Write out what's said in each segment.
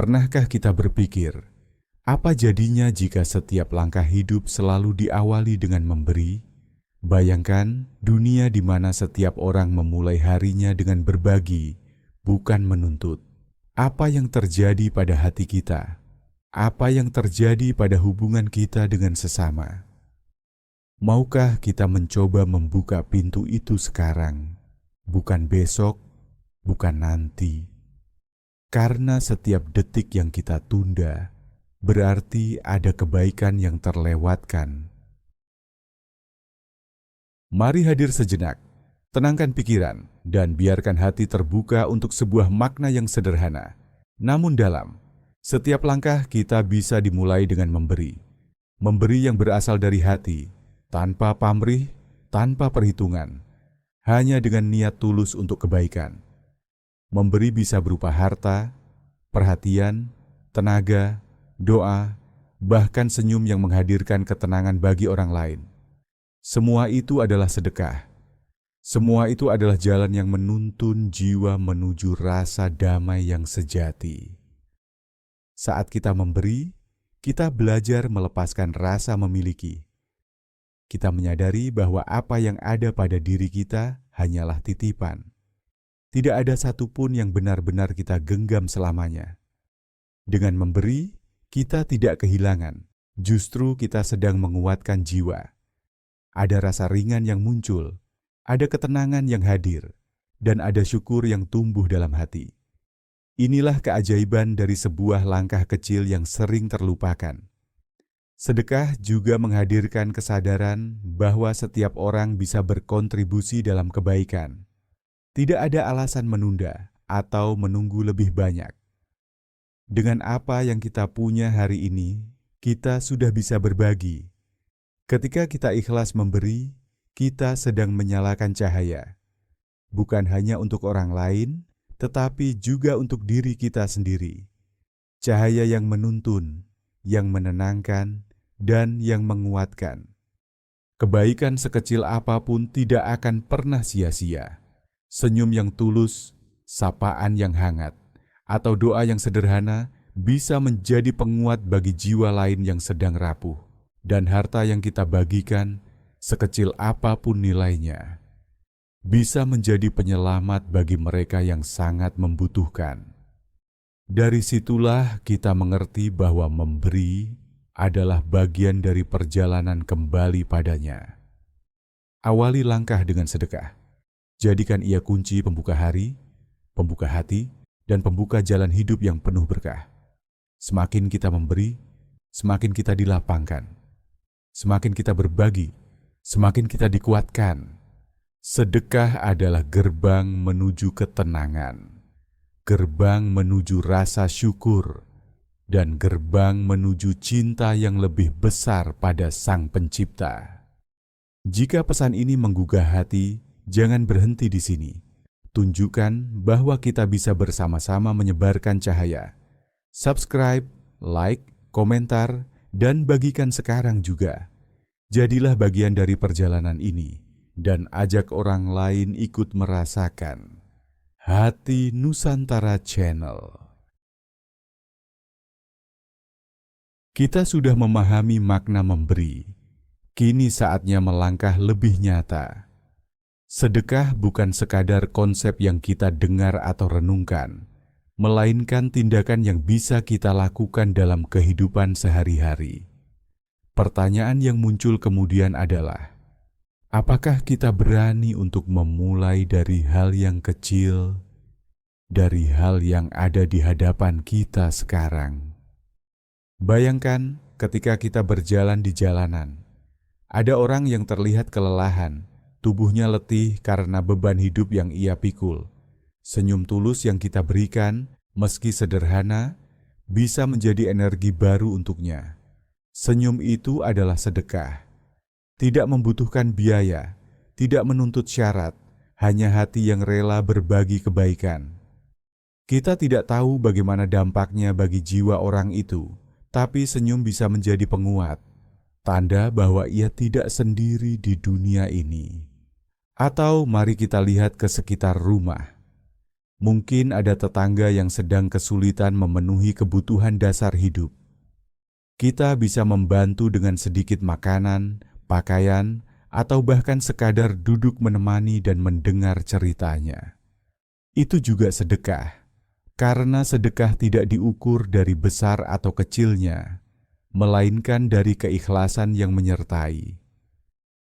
Pernahkah kita berpikir, apa jadinya jika setiap langkah hidup selalu diawali dengan memberi? Bayangkan dunia di mana setiap orang memulai harinya dengan berbagi, bukan menuntut. Apa yang terjadi pada hati kita? Apa yang terjadi pada hubungan kita dengan sesama? Maukah kita mencoba membuka pintu itu sekarang, bukan besok, bukan nanti? Karena setiap detik yang kita tunda, berarti ada kebaikan yang terlewatkan. Mari hadir sejenak, tenangkan pikiran, dan biarkan hati terbuka untuk sebuah makna yang sederhana, namun dalam. Setiap langkah kita bisa dimulai dengan memberi. Memberi yang berasal dari hati, tanpa pamrih, tanpa perhitungan, hanya dengan niat tulus untuk kebaikan. Memberi bisa berupa harta, perhatian, tenaga, doa, bahkan senyum yang menghadirkan ketenangan bagi orang lain. Semua itu adalah sedekah. Semua itu adalah jalan yang menuntun jiwa menuju rasa damai yang sejati. Saat kita memberi, kita belajar melepaskan rasa memiliki. Kita menyadari bahwa apa yang ada pada diri kita hanyalah titipan. Tidak ada satupun yang benar-benar kita genggam selamanya. Dengan memberi, kita tidak kehilangan. Justru kita sedang menguatkan jiwa. Ada rasa ringan yang muncul, ada ketenangan yang hadir, dan ada syukur yang tumbuh dalam hati. Inilah keajaiban dari sebuah langkah kecil yang sering terlupakan. Sedekah juga menghadirkan kesadaran bahwa setiap orang bisa berkontribusi dalam kebaikan. Tidak ada alasan menunda atau menunggu lebih banyak. Dengan apa yang kita punya hari ini, kita sudah bisa berbagi. Ketika kita ikhlas memberi, kita sedang menyalakan cahaya. Bukan hanya untuk orang lain, tetapi juga untuk diri kita sendiri. Cahaya yang menuntun, yang menenangkan, dan yang menguatkan. Kebaikan sekecil apapun tidak akan pernah sia-sia. Senyum yang tulus, sapaan yang hangat, atau doa yang sederhana bisa menjadi penguat bagi jiwa lain yang sedang rapuh. Dan harta yang kita bagikan, sekecil apapun nilainya, bisa menjadi penyelamat bagi mereka yang sangat membutuhkan. Dari situlah kita mengerti bahwa memberi adalah bagian dari perjalanan kembali padanya. Awali langkah dengan sedekah. Jadikan ia kunci pembuka hari, pembuka hati, dan pembuka jalan hidup yang penuh berkah. Semakin kita memberi, semakin kita dilapangkan. Semakin kita berbagi, semakin kita dikuatkan. Sedekah adalah gerbang menuju ketenangan, gerbang menuju rasa syukur, dan gerbang menuju cinta yang lebih besar pada Sang Pencipta. Jika pesan ini menggugah hati, jangan berhenti di sini. Tunjukkan bahwa kita bisa bersama-sama menyebarkan cahaya. Subscribe, like, komentar, dan bagikan sekarang juga. Jadilah bagian dari perjalanan ini dan ajak orang lain ikut merasakan Hati Nusantara Channel. Kita sudah memahami makna memberi. Kini saatnya melangkah lebih nyata. Sedekah bukan sekadar konsep yang kita dengar atau renungkan, melainkan tindakan yang bisa kita lakukan dalam kehidupan sehari-hari. Pertanyaan yang muncul kemudian adalah, apakah kita berani untuk memulai dari hal yang kecil, dari hal yang ada di hadapan kita sekarang? Bayangkan ketika kita berjalan di jalanan, ada orang yang terlihat kelelahan, tubuhnya letih karena beban hidup yang ia pikul. Senyum tulus yang kita berikan, meski sederhana, bisa menjadi energi baru untuknya. Senyum itu adalah sedekah. Tidak membutuhkan biaya, tidak menuntut syarat, hanya hati yang rela berbagi kebaikan. Kita tidak tahu bagaimana dampaknya bagi jiwa orang itu, tapi senyum bisa menjadi penguat, tanda bahwa ia tidak sendiri di dunia ini. Atau mari kita lihat ke sekitar rumah. Mungkin ada tetangga yang sedang kesulitan memenuhi kebutuhan dasar hidup. Kita bisa membantu dengan sedikit makanan, pakaian, atau bahkan sekadar duduk menemani dan mendengar ceritanya. Itu juga sedekah, karena sedekah tidak diukur dari besar atau kecilnya, melainkan dari keikhlasan yang menyertai.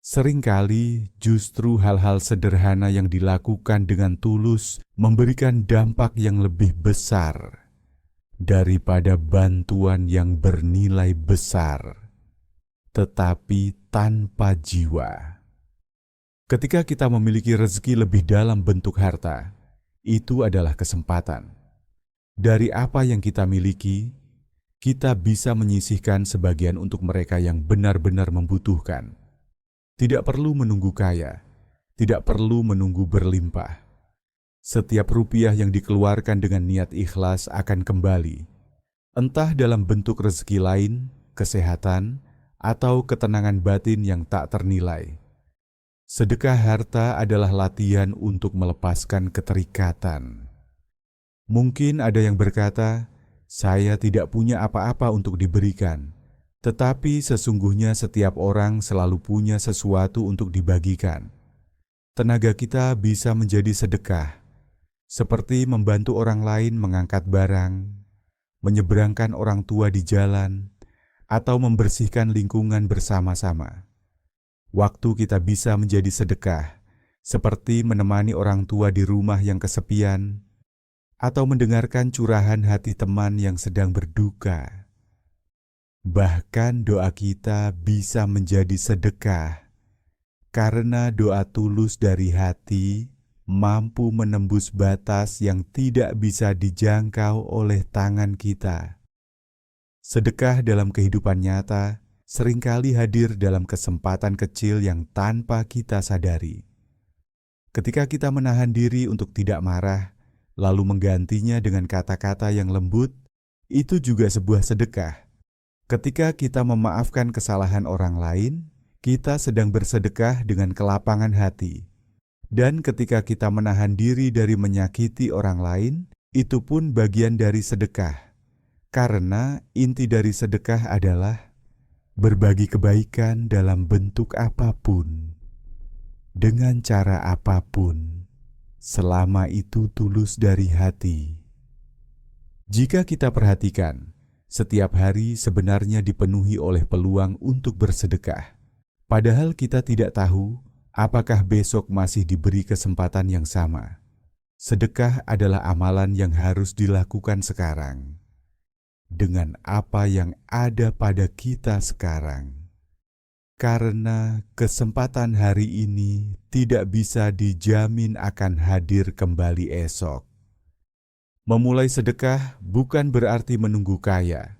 Seringkali justru hal-hal sederhana yang dilakukan dengan tulus memberikan dampak yang lebih besar daripada bantuan yang bernilai besar, tetapi tanpa jiwa. Ketika kita memiliki rezeki lebih dalam bentuk harta, itu adalah kesempatan. Dari apa yang kita miliki, kita bisa menyisihkan sebagian untuk mereka yang benar-benar membutuhkan. Tidak perlu menunggu kaya, tidak perlu menunggu berlimpah. Setiap rupiah yang dikeluarkan dengan niat ikhlas akan kembali, entah dalam bentuk rezeki lain, kesehatan, atau ketenangan batin yang tak ternilai. Sedekah harta adalah latihan untuk melepaskan keterikatan. Mungkin ada yang berkata, "Saya tidak punya apa-apa untuk diberikan." Tetapi sesungguhnya setiap orang selalu punya sesuatu untuk dibagikan. Tenaga kita bisa menjadi sedekah, seperti membantu orang lain mengangkat barang, menyeberangkan orang tua di jalan, atau membersihkan lingkungan bersama-sama. Waktu kita bisa menjadi sedekah, seperti menemani orang tua di rumah yang kesepian, atau mendengarkan curahan hati teman yang sedang berduka. Bahkan doa kita bisa menjadi sedekah, karena doa tulus dari hati mampu menembus batas yang tidak bisa dijangkau oleh tangan kita. Sedekah dalam kehidupan nyata seringkali hadir dalam kesempatan kecil yang tanpa kita sadari. Ketika kita menahan diri untuk tidak marah, lalu menggantinya dengan kata-kata yang lembut, itu juga sebuah sedekah. Ketika kita memaafkan kesalahan orang lain, kita sedang bersedekah dengan kelapangan hati. Dan ketika kita menahan diri dari menyakiti orang lain, itu pun bagian dari sedekah. Karena inti dari sedekah adalah berbagi kebaikan dalam bentuk apapun, dengan cara apapun, selama itu tulus dari hati. Jika kita perhatikan, setiap hari sebenarnya dipenuhi oleh peluang untuk bersedekah. Padahal kita tidak tahu apakah besok masih diberi kesempatan yang sama. Sedekah adalah amalan yang harus dilakukan sekarang, dengan apa yang ada pada kita sekarang. Karena kesempatan hari ini tidak bisa dijamin akan hadir kembali esok. Memulai sedekah bukan berarti menunggu kaya,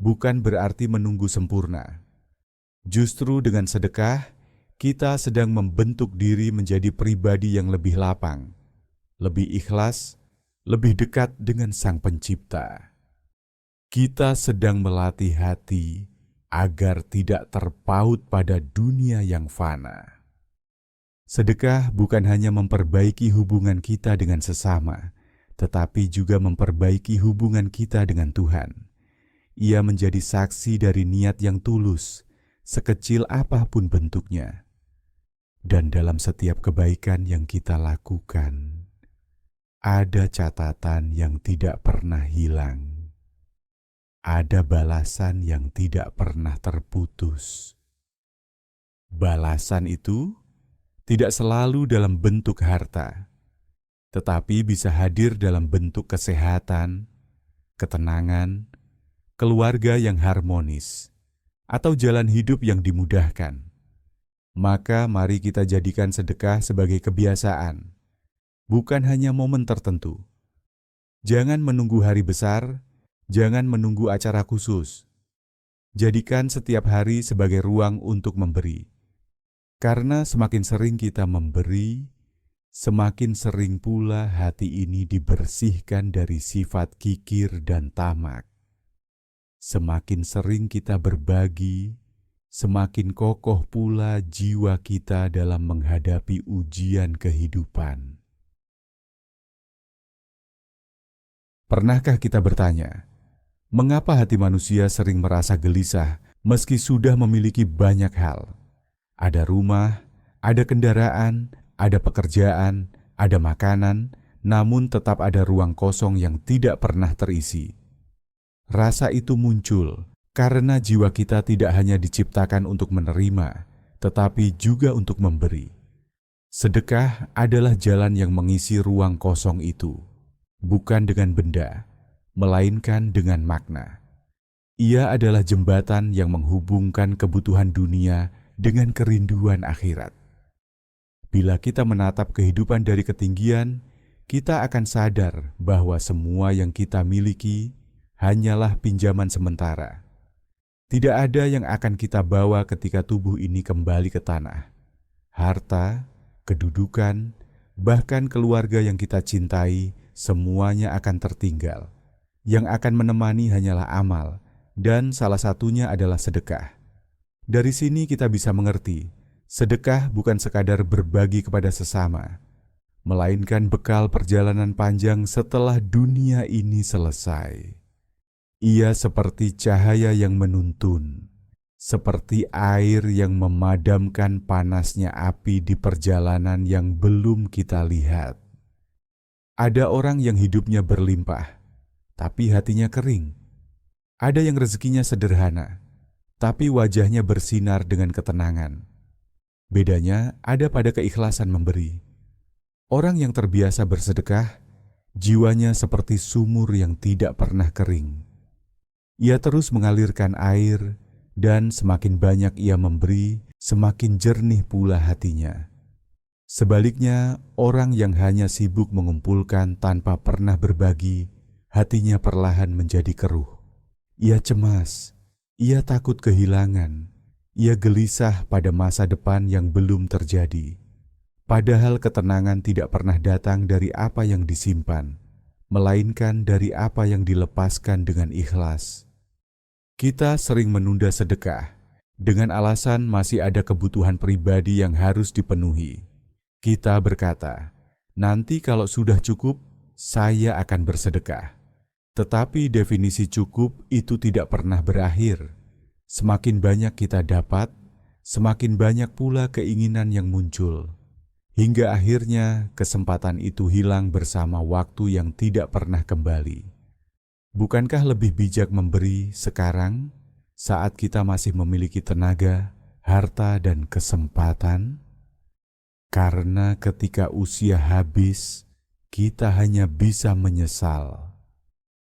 bukan berarti menunggu sempurna. Justru dengan sedekah, kita sedang membentuk diri menjadi pribadi yang lebih lapang, lebih ikhlas, lebih dekat dengan Sang Pencipta. Kita sedang melatih hati agar tidak terpaut pada dunia yang fana. Sedekah bukan hanya memperbaiki hubungan kita dengan sesama, tetapi juga memperbaiki hubungan kita dengan Tuhan. Ia menjadi saksi dari niat yang tulus, sekecil apapun bentuknya. Dan dalam setiap kebaikan yang kita lakukan, ada catatan yang tidak pernah hilang. Ada balasan yang tidak pernah terputus. Balasan itu tidak selalu dalam bentuk harta, tetapi bisa hadir dalam bentuk kesehatan, ketenangan, keluarga yang harmonis, atau jalan hidup yang dimudahkan. Maka mari kita jadikan sedekah sebagai kebiasaan, bukan hanya momen tertentu. Jangan menunggu hari besar, jangan menunggu acara khusus. Jadikan setiap hari sebagai ruang untuk memberi. Karena semakin sering kita memberi, semakin sering pula hati ini dibersihkan dari sifat kikir dan tamak. Semakin sering kita berbagi, semakin kokoh pula jiwa kita dalam menghadapi ujian kehidupan. Pernahkah kita bertanya, mengapa hati manusia sering merasa gelisah meski sudah memiliki banyak hal? Ada rumah, ada kendaraan, ada pekerjaan, ada makanan, namun tetap ada ruang kosong yang tidak pernah terisi. Rasa itu muncul karena jiwa kita tidak hanya diciptakan untuk menerima, tetapi juga untuk memberi. Sedekah adalah jalan yang mengisi ruang kosong itu, bukan dengan benda, melainkan dengan makna. Ia adalah jembatan yang menghubungkan kebutuhan dunia dengan kerinduan akhirat. Bila kita menatap kehidupan dari ketinggian, kita akan sadar bahwa semua yang kita miliki hanyalah pinjaman sementara. Tidak ada yang akan kita bawa ketika tubuh ini kembali ke tanah. Harta, kedudukan, bahkan keluarga yang kita cintai, semuanya akan tertinggal. Yang akan menemani hanyalah amal, dan salah satunya adalah sedekah. Dari sini kita bisa mengerti, sedekah bukan sekadar berbagi kepada sesama, melainkan bekal perjalanan panjang setelah dunia ini selesai. Ia seperti cahaya yang menuntun, seperti air yang memadamkan panasnya api di perjalanan yang belum kita lihat. Ada orang yang hidupnya berlimpah, tapi hatinya kering. Ada yang rezekinya sederhana, tapi wajahnya bersinar dengan ketenangan. Bedanya ada pada keikhlasan memberi. Orang yang terbiasa bersedekah, jiwanya seperti sumur yang tidak pernah kering. Ia terus mengalirkan air, dan semakin banyak ia memberi, semakin jernih pula hatinya. Sebaliknya, orang yang hanya sibuk mengumpulkan tanpa pernah berbagi, hatinya perlahan menjadi keruh. Ia cemas, ia takut kehilangan, ia gelisah pada masa depan yang belum terjadi. Padahal ketenangan tidak pernah datang dari apa yang disimpan, melainkan dari apa yang dilepaskan dengan ikhlas. Kita sering menunda sedekah dengan alasan masih ada kebutuhan pribadi yang harus dipenuhi. Kita berkata, nanti kalau sudah cukup, saya akan bersedekah. Tetapi definisi cukup itu tidak pernah berakhir. Semakin banyak kita dapat, semakin banyak pula keinginan yang muncul. Hingga akhirnya kesempatan itu hilang bersama waktu yang tidak pernah kembali. Bukankah lebih bijak memberi sekarang saat kita masih memiliki tenaga, harta, dan kesempatan? Karena ketika usia habis, kita hanya bisa menyesal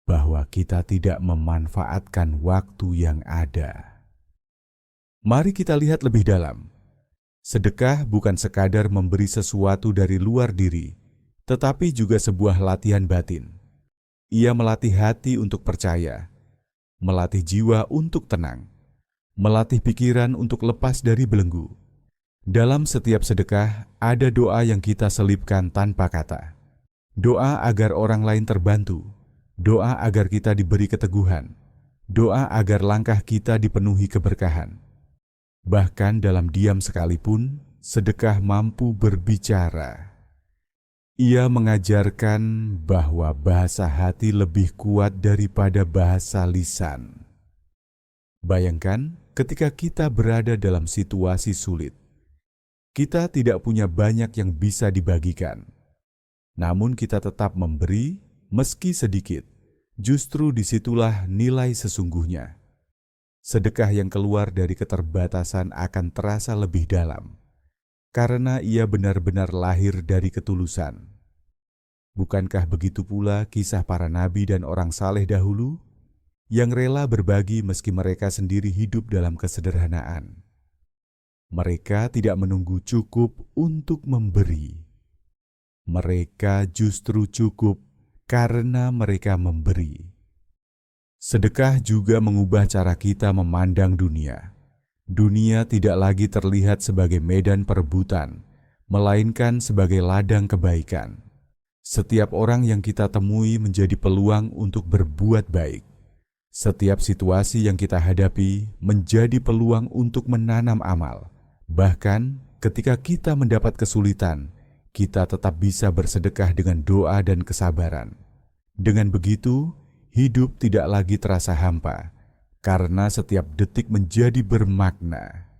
bahwa kita tidak memanfaatkan waktu yang ada. Mari kita lihat lebih dalam. Sedekah bukan sekadar memberi sesuatu dari luar diri, tetapi juga sebuah latihan batin. Ia melatih hati untuk percaya, melatih jiwa untuk tenang, melatih pikiran untuk lepas dari belenggu. Dalam setiap sedekah, ada doa yang kita selipkan tanpa kata. Doa agar orang lain terbantu, doa agar kita diberi keteguhan, doa agar langkah kita dipenuhi keberkahan. Bahkan dalam diam sekalipun, sedekah mampu berbicara. Ia mengajarkan bahwa bahasa hati lebih kuat daripada bahasa lisan. Bayangkan ketika kita berada dalam situasi sulit. Kita tidak punya banyak yang bisa dibagikan. Namun kita tetap memberi meski sedikit. Justru disitulah nilai sesungguhnya. Sedekah yang keluar dari keterbatasan akan terasa lebih dalam. Karena ia benar-benar lahir dari ketulusan. Bukankah begitu pula kisah para nabi dan orang saleh dahulu yang rela berbagi meski mereka sendiri hidup dalam kesederhanaan? Mereka tidak menunggu cukup untuk memberi. Mereka justru cukup karena mereka memberi. Sedekah juga mengubah cara kita memandang dunia. Dunia tidak lagi terlihat sebagai medan perebutan, melainkan sebagai ladang kebaikan. Setiap orang yang kita temui menjadi peluang untuk berbuat baik. Setiap situasi yang kita hadapi menjadi peluang untuk menanam amal. Bahkan ketika kita mendapat kesulitan, kita tetap bisa bersedekah dengan doa dan kesabaran. Dengan begitu, hidup tidak lagi terasa hampa, karena setiap detik menjadi bermakna.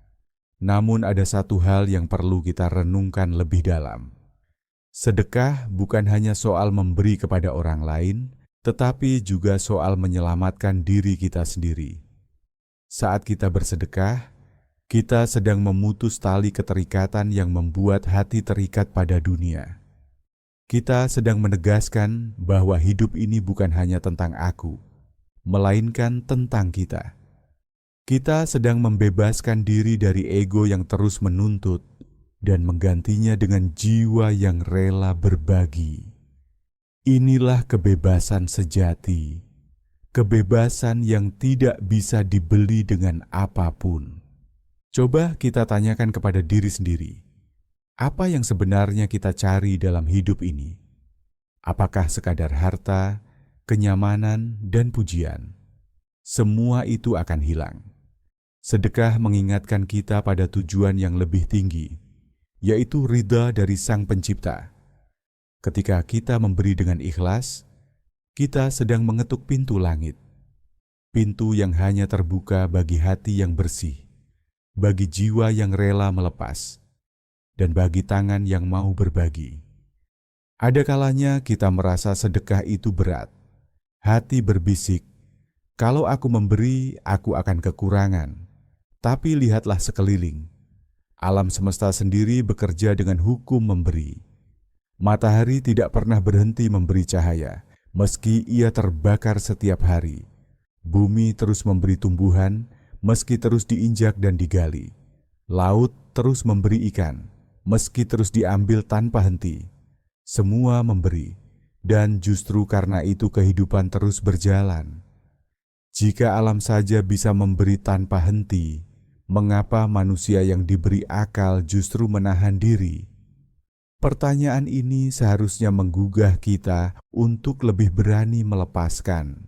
Namun ada satu hal yang perlu kita renungkan lebih dalam. Sedekah bukan hanya soal memberi kepada orang lain, tetapi juga soal menyelamatkan diri kita sendiri. Saat kita bersedekah, kita sedang memutus tali keterikatan yang membuat hati terikat pada dunia. Kita sedang menegaskan bahwa hidup ini bukan hanya tentang aku, melainkan tentang kita. Kita sedang membebaskan diri dari ego yang terus menuntut dan menggantinya dengan jiwa yang rela berbagi. Inilah kebebasan sejati, kebebasan yang tidak bisa dibeli dengan apapun. Coba kita tanyakan kepada diri sendiri, apa yang sebenarnya kita cari dalam hidup ini? Apakah sekadar harta, kenyamanan, dan pujian? Semua itu akan hilang. Sedekah mengingatkan kita pada tujuan yang lebih tinggi, yaitu ridha dari Sang Pencipta. Ketika kita memberi dengan ikhlas, kita sedang mengetuk pintu langit. Pintu yang hanya terbuka bagi hati yang bersih, bagi jiwa yang rela melepas, dan bagi tangan yang mau berbagi. Ada kalanya kita merasa sedekah itu berat. Hati berbisik, kalau aku memberi, aku akan kekurangan. Tapi lihatlah sekeliling. Alam semesta sendiri bekerja dengan hukum memberi. Matahari tidak pernah berhenti memberi cahaya, meski ia terbakar setiap hari. Bumi terus memberi tumbuhan, meski terus diinjak dan digali. Laut terus memberi ikan, meski terus diambil tanpa henti. Semua memberi, dan justru karena itu kehidupan terus berjalan. Jika alam saja bisa memberi tanpa henti, mengapa manusia yang diberi akal justru menahan diri? Pertanyaan ini seharusnya menggugah kita untuk lebih berani melepaskan.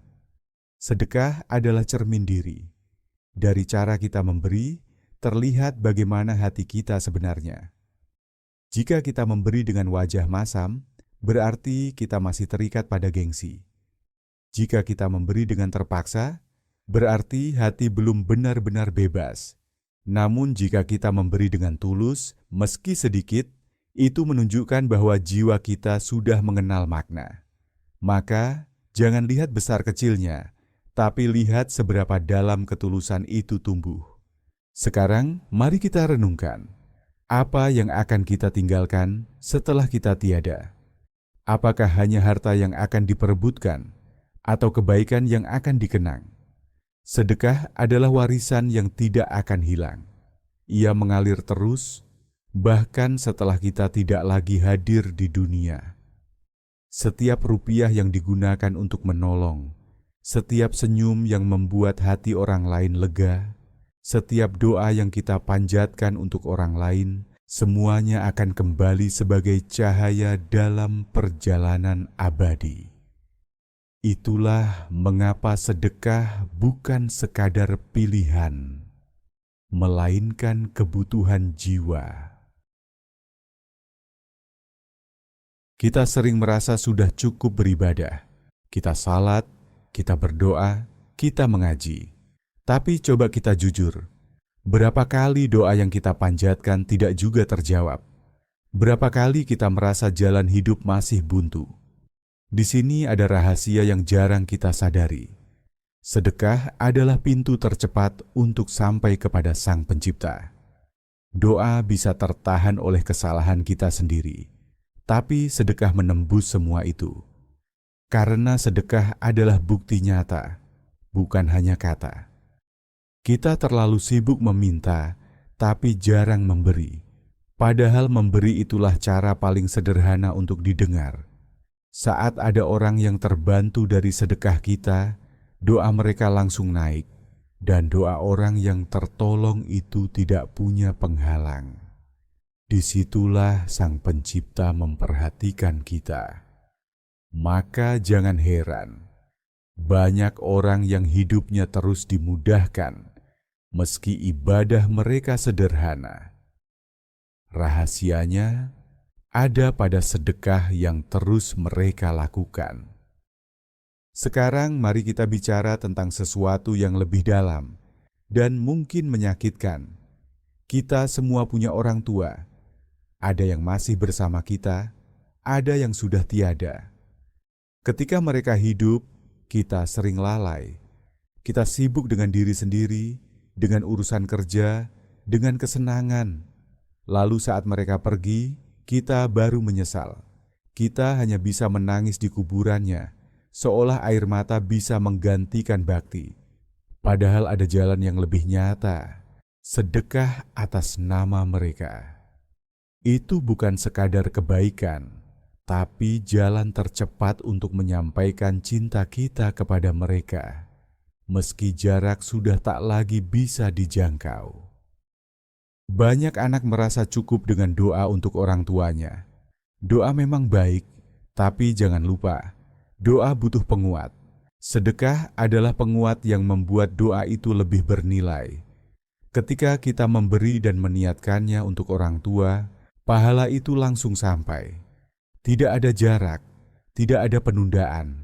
Sedekah adalah cermin diri. Dari cara kita memberi, terlihat bagaimana hati kita sebenarnya. Jika kita memberi dengan wajah masam, berarti kita masih terikat pada gengsi. Jika kita memberi dengan terpaksa, berarti hati belum benar-benar bebas. Namun jika kita memberi dengan tulus, meski sedikit, itu menunjukkan bahwa jiwa kita sudah mengenal makna. Maka, jangan lihat besar kecilnya, tapi lihat seberapa dalam ketulusan itu tumbuh. Sekarang, mari kita renungkan. Apa yang akan kita tinggalkan setelah kita tiada? Apakah hanya harta yang akan diperebutkan, atau kebaikan yang akan dikenang? Sedekah adalah warisan yang tidak akan hilang. Ia mengalir terus, bahkan setelah kita tidak lagi hadir di dunia. Setiap rupiah yang digunakan untuk menolong, setiap senyum yang membuat hati orang lain lega, setiap doa yang kita panjatkan untuk orang lain, semuanya akan kembali sebagai cahaya dalam perjalanan abadi. Itulah mengapa sedekah bukan sekadar pilihan, melainkan kebutuhan jiwa. Kita sering merasa sudah cukup beribadah. Kita salat, kita berdoa, kita mengaji. Tapi coba kita jujur, berapa kali doa yang kita panjatkan tidak juga terjawab? Berapa kali kita merasa jalan hidup masih buntu? Di sini ada rahasia yang jarang kita sadari. Sedekah adalah pintu tercepat untuk sampai kepada Sang Pencipta. Doa bisa tertahan oleh kesalahan kita sendiri, tapi sedekah menembus semua itu. Karena sedekah adalah bukti nyata, bukan hanya kata. Kita terlalu sibuk meminta, tapi jarang memberi. Padahal memberi itulah cara paling sederhana untuk didengar. Saat ada orang yang terbantu dari sedekah kita, doa mereka langsung naik, dan doa orang yang tertolong itu tidak punya penghalang. Disitulah Sang Pencipta memperhatikan kita. Maka jangan heran, banyak orang yang hidupnya terus dimudahkan, meski ibadah mereka sederhana. Rahasianya ada pada sedekah yang terus mereka lakukan. Sekarang mari kita bicara tentang sesuatu yang lebih dalam dan mungkin menyakitkan. Kita semua punya orang tua. Ada yang masih bersama kita, ada yang sudah tiada. Ketika mereka hidup, kita sering lalai. Kita sibuk dengan diri sendiri, dengan urusan kerja, dengan kesenangan. Lalu saat mereka pergi, kita baru menyesal. Kita hanya bisa menangis di kuburannya, seolah air mata bisa menggantikan bakti. Padahal ada jalan yang lebih nyata, sedekah atas nama mereka. Itu bukan sekadar kebaikan, tapi jalan tercepat untuk menyampaikan cinta kita kepada mereka, meski jarak sudah tak lagi bisa dijangkau. Banyak anak merasa cukup dengan doa untuk orang tuanya. Doa memang baik, tapi jangan lupa, doa butuh penguat. Sedekah adalah penguat yang membuat doa itu lebih bernilai. Ketika kita memberi dan meniatkannya untuk orang tua, pahala itu langsung sampai. Tidak ada jarak, tidak ada penundaan.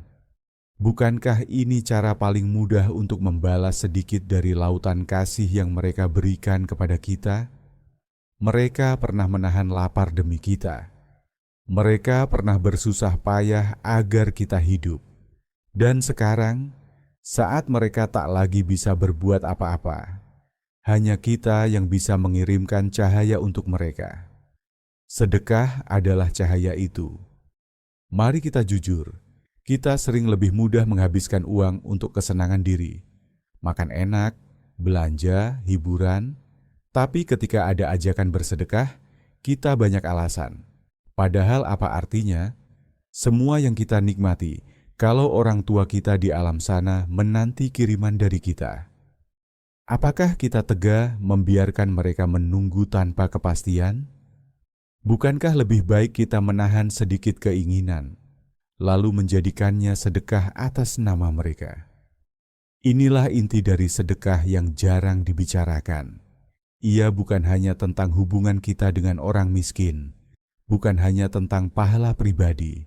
Bukankah ini cara paling mudah untuk membalas sedikit dari lautan kasih yang mereka berikan kepada kita? Mereka pernah menahan lapar demi kita. Mereka pernah bersusah payah agar kita hidup. Dan sekarang, saat mereka tak lagi bisa berbuat apa-apa, hanya kita yang bisa mengirimkan cahaya untuk mereka. Sedekah adalah cahaya itu. Mari kita jujur, kita sering lebih mudah menghabiskan uang untuk kesenangan diri, makan enak, belanja, hiburan, tapi ketika ada ajakan bersedekah, kita banyak alasan. Padahal apa artinya? Semua yang kita nikmati, kalau orang tua kita di alam sana menanti kiriman dari kita. Apakah kita tega membiarkan mereka menunggu tanpa kepastian? Bukankah lebih baik kita menahan sedikit keinginan, lalu menjadikannya sedekah atas nama mereka? Inilah inti dari sedekah yang jarang dibicarakan. Ia bukan hanya tentang hubungan kita dengan orang miskin, bukan hanya tentang pahala pribadi.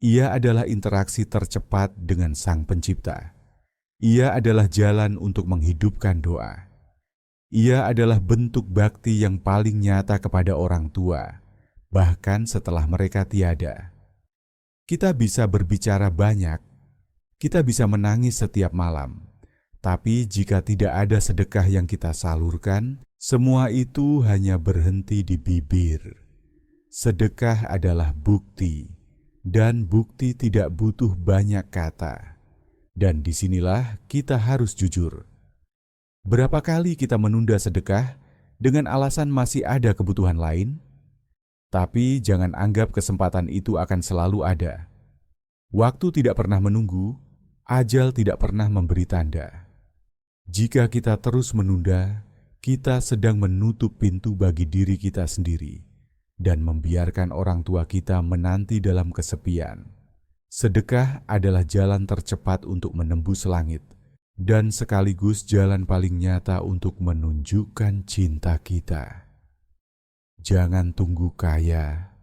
Ia adalah interaksi tercepat dengan Sang Pencipta. Ia adalah jalan untuk menghidupkan doa. Ia adalah bentuk bakti yang paling nyata kepada orang tua, bahkan setelah mereka tiada. Kita bisa berbicara banyak, kita bisa menangis setiap malam, tapi jika tidak ada sedekah yang kita salurkan, semua itu hanya berhenti di bibir. Sedekah adalah bukti. Dan bukti tidak butuh banyak kata. Dan disinilah kita harus jujur. Berapa kali kita menunda sedekah dengan alasan masih ada kebutuhan lain? Tapi jangan anggap kesempatan itu akan selalu ada. Waktu tidak pernah menunggu, ajal tidak pernah memberi tanda. Jika kita terus menunda, kita sedang menutup pintu bagi diri kita sendiri dan membiarkan orang tua kita menanti dalam kesepian. Sedekah adalah jalan tercepat untuk menembus langit dan sekaligus jalan paling nyata untuk menunjukkan cinta kita. Jangan tunggu kaya,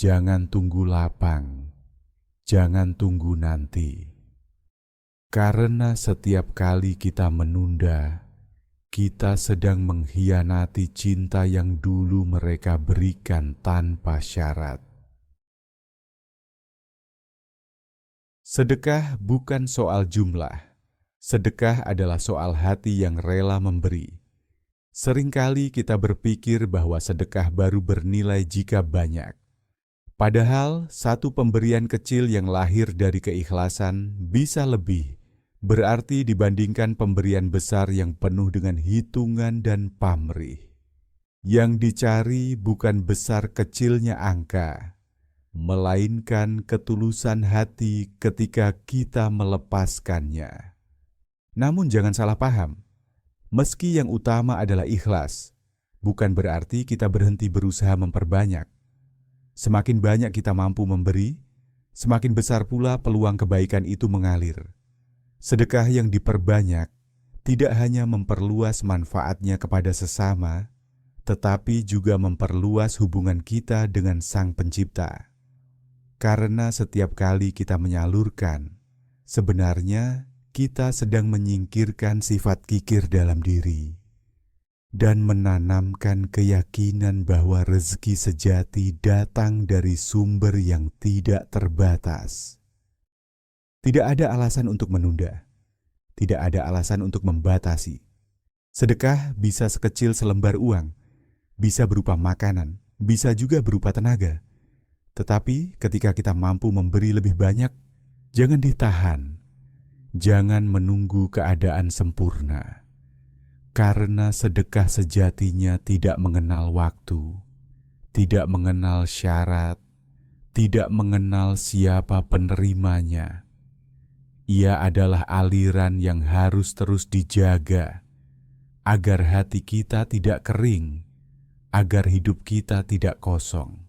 jangan tunggu lapang, jangan tunggu nanti. Karena setiap kali kita menunda, kita sedang mengkhianati cinta yang dulu mereka berikan tanpa syarat. Sedekah bukan soal jumlah. Sedekah adalah soal hati yang rela memberi. Seringkali kita berpikir bahwa sedekah baru bernilai jika banyak. Padahal satu pemberian kecil yang lahir dari keikhlasan bisa lebih berarti dibandingkan pemberian besar yang penuh dengan hitungan dan pamrih. Yang dicari bukan besar kecilnya angka, melainkan ketulusan hati ketika kita melepaskannya. Namun jangan salah paham, meski yang utama adalah ikhlas, bukan berarti kita berhenti berusaha memperbanyak. Semakin banyak kita mampu memberi, semakin besar pula peluang kebaikan itu mengalir. Sedekah yang diperbanyak tidak hanya memperluas manfaatnya kepada sesama, tetapi juga memperluas hubungan kita dengan Sang Pencipta. Karena setiap kali kita menyalurkan, sebenarnya kita sedang menyingkirkan sifat kikir dalam diri dan menanamkan keyakinan bahwa rezeki sejati datang dari sumber yang tidak terbatas. Tidak ada alasan untuk menunda, tidak ada alasan untuk membatasi. Sedekah bisa sekecil selembar uang, bisa berupa makanan, bisa juga berupa tenaga. Tetapi ketika kita mampu memberi lebih banyak, jangan ditahan, jangan menunggu keadaan sempurna. Karena sedekah sejatinya tidak mengenal waktu, tidak mengenal syarat, tidak mengenal siapa penerimanya. Ia adalah aliran yang harus terus dijaga, agar hati kita tidak kering, agar hidup kita tidak kosong.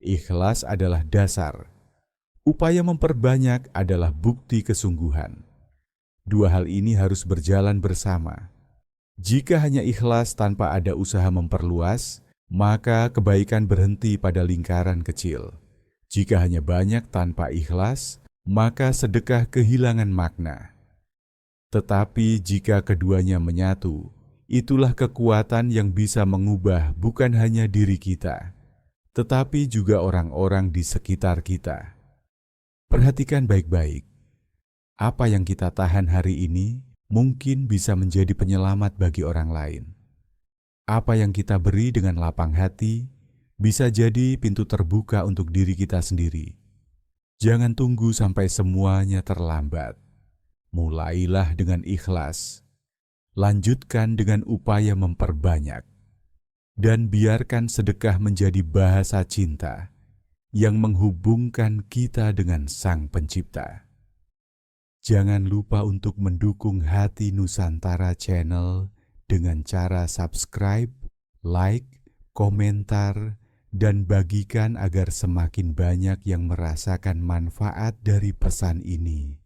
Ikhlas adalah dasar. Upaya memperbanyak adalah bukti kesungguhan. Dua hal ini harus berjalan bersama. Jika hanya ikhlas tanpa ada usaha memperluas, maka kebaikan berhenti pada lingkaran kecil. Jika hanya banyak tanpa ikhlas, maka sedekah kehilangan makna. Tetapi jika keduanya menyatu, itulah kekuatan yang bisa mengubah bukan hanya diri kita, tetapi juga orang-orang di sekitar kita. Perhatikan baik-baik. Apa yang kita tahan hari ini mungkin bisa menjadi penyelamat bagi orang lain. Apa yang kita beri dengan lapang hati bisa jadi pintu terbuka untuk diri kita sendiri. Jangan tunggu sampai semuanya terlambat. Mulailah dengan ikhlas. Lanjutkan dengan upaya memperbanyak. Dan biarkan sedekah menjadi bahasa cinta yang menghubungkan kita dengan Sang Pencipta. Jangan lupa untuk mendukung Hati Nusantara Channel dengan cara subscribe, like, komentar, dan bagikan agar semakin banyak yang merasakan manfaat dari pesan ini.